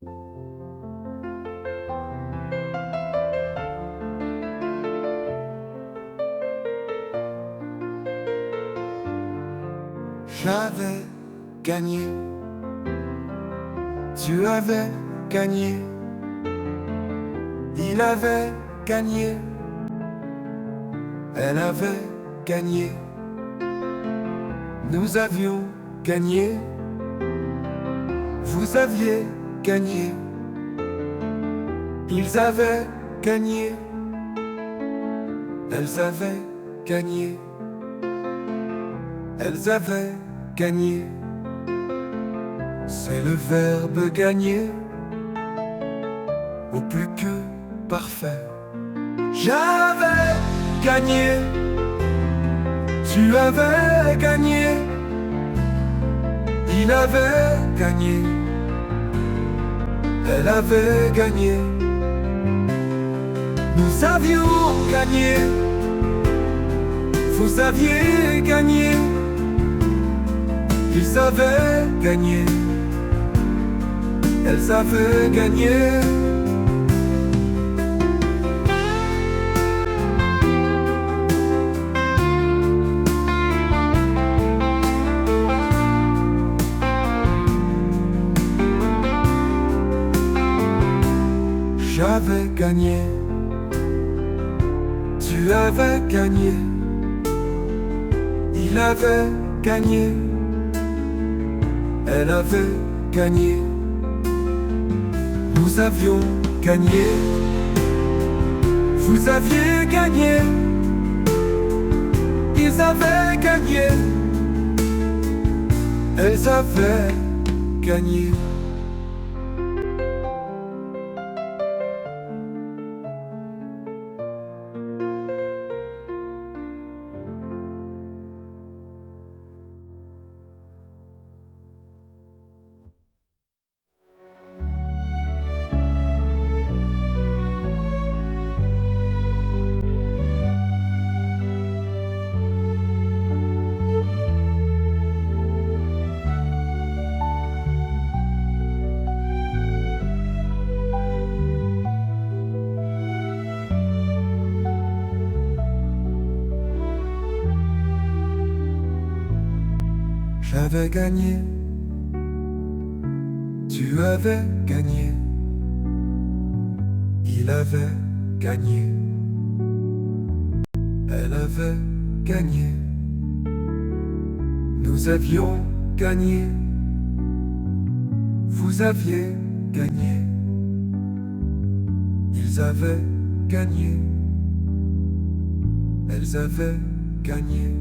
J'avais gagné, tu avais gagné, il avait gagné, elle avait gagné, nous avions gagné, vous aviez gagné, ils avaient gagné, elles avaient gagné, elles avaient gagné. C'est le verbe gagner au plus que parfait. J'avais gagné, tu avais gagné, il avait gagné, elle avait gagné, nous avions gagné, vous aviez gagné, ils avaient gagné, elles avaient gagné. J'avais gagné, tu avais gagné, il avait gagné, elle avait gagné, nous avions gagné, vous aviez gagné, ils avaient gagné, elles avaient gagné. J'avais gagné, tu avais gagné, il avait gagné, elle avait gagné, nous avions gagné, vous aviez gagné, ils avaient gagné, elles avaient gagné.